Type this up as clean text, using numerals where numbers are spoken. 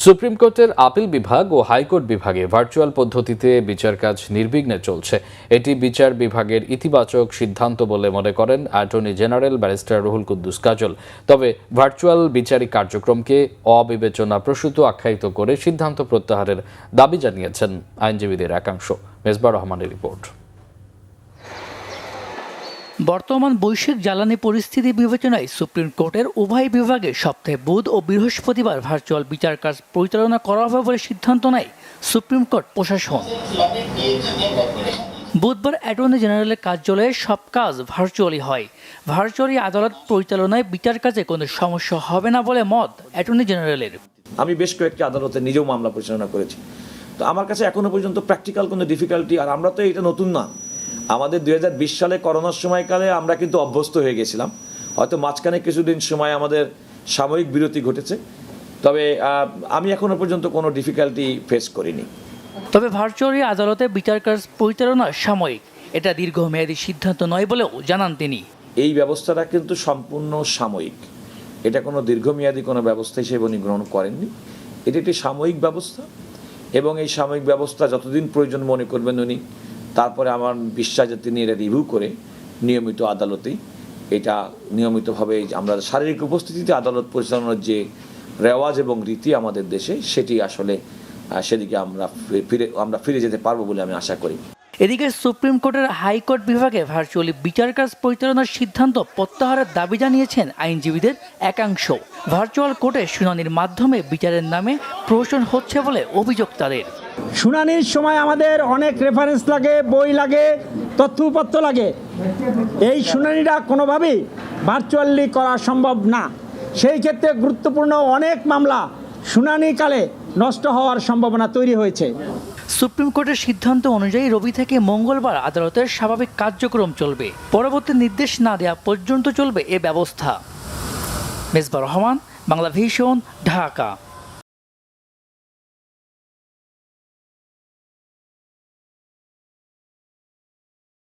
Supreme কোর্টের appeal বিভাগ ও high court বিভাগে ভার্চুয়াল পদ্ধতিতে বিচার কাজ নির্বিঘ্নে চলছে। এটি বিচার বিভাগের ইতিবাচক সিদ্ধান্ত বলে মনে করেন attorney general barrister Ruhul Quddus Kajal. তবে ভার্চুয়াল বিচারিক কার্যক্রমকে অবিবেচনাপ্রসূত আখ্যায়িত করে সিদ্ধান্ত প্রত্যাহারের দাবি জানিয়েছেন আইনজীবীদের একাংশ। মেজবা রহমানের রিপোর্ট। বর্তমান বৈশ্বিক জ্বালানি পরিস্থিতি বিবেচনায় সুপ্রিম কোর্টের উভয় বিভাগে সপ্তাহে বুধ ও বৃহস্পতিবার ভার্চুয়াল বিচার কাজ পরিচালনা করা হবে বলে সিদ্ধান্ত নেয় সুপ্রিম কোর্ট প্রশাসন। বুধবার অ্যাটর্নি জেনারেলের কার্যালয়ে সব কাজ ভার্চুয়ালি হয়। ভার্চুয়ালি আদালত পরিচালনায় বিচার কাজে কোনো সমস্যা হবে না বলে মত অ্যাটর্নি জেনারেলের। আমি বেশ কয়েকটি আদালতে নিজেও মামলা পরিচালনা করেছি, তো আমার কাছে এখনো পর্যন্ত প্র্যাকটিক্যাল কোনো ডিফিকাল্টি, আর আমরা তো এটা নতুন না, আমাদের 2020 সালে করোনার সময়কালে আমরা কিন্তু অভ্যস্ত হয়ে গেছিলাম। হয়তো মাঝখানে কিছুদিন সময় আমাদের সাময়িক বিরতি ঘটেছে, তবে আমি এখনো পর্যন্ত কোনো ডিফিকাল্টি ফেস করিনি। তবে ভার্চুয়ালি আদালতে বিচার কাজ পরিচালনা সাময়িক, এটা দীর্ঘমেয়াদী সিদ্ধান্ত নয় বলেও জানান তিনি। এই ব্যবস্থাটা কিন্তু সম্পূর্ণ সাময়িক, এটা কোনো দীর্ঘমেয়াদী কোনো ব্যবস্থা হিসেবে উনি গ্রহণ করেননি। এটি একটি সাময়িক ব্যবস্থা, এবং এই সাময়িক ব্যবস্থা যতদিন প্রয়োজন মনে করবেন উনি, তারপরে আমার বিশ্বাস যে তিনি এটা রিভিউ করে নিয়মিত আদালতেই এটা নিয়মিতভাবে আমরা শারীরিক উপস্থিতিতে আদালত পরিচালনার যে রেওয়াজ এবং রীতি আমাদের দেশে, সেটি আসলে সেদিকে আমরা ফিরে যেতে পারবো বলে আমি আশা করি। এদিকে সুপ্রিম কোর্টের হাইকোর্ট বিভাগে ভার্চুয়ালি বিচার কাজ পরিচালনার সিদ্ধান্ত প্রত্যাহারের দাবি জানিয়েছেন আইনজীবীদের একাংশ। ভার্চুয়াল কোর্টে শুনানির মাধ্যমে বিচারের নামে প্রহসন হচ্ছে বলে অভিযোগ তাদের। শুনানির সময় আমাদের অনেক রেফারেন্স লাগে, বই লাগে, তথ্যপত্র লাগে। এই শুনানিটা কোনোভাবেই ভার্চুয়ালি করা সম্ভব না। সেই ক্ষেত্রে গুরুত্বপূর্ণ অনেক মামলা শুনানিকালে নষ্ট হওয়ার সম্ভাবনা তৈরি হয়েছে। সুপ্রিম কোর্টের সিদ্ধান্ত অনুযায়ী রবি থেকে মঙ্গলবার আদালতের স্বাভাবিক কার্যক্রম চলবে। পরবর্তী নির্দেশ না দেওয়া পর্যন্ত চলবে এ ব্যবস্থা। মেজবা রহমান, বাংলা ভিশন, ঢাকা।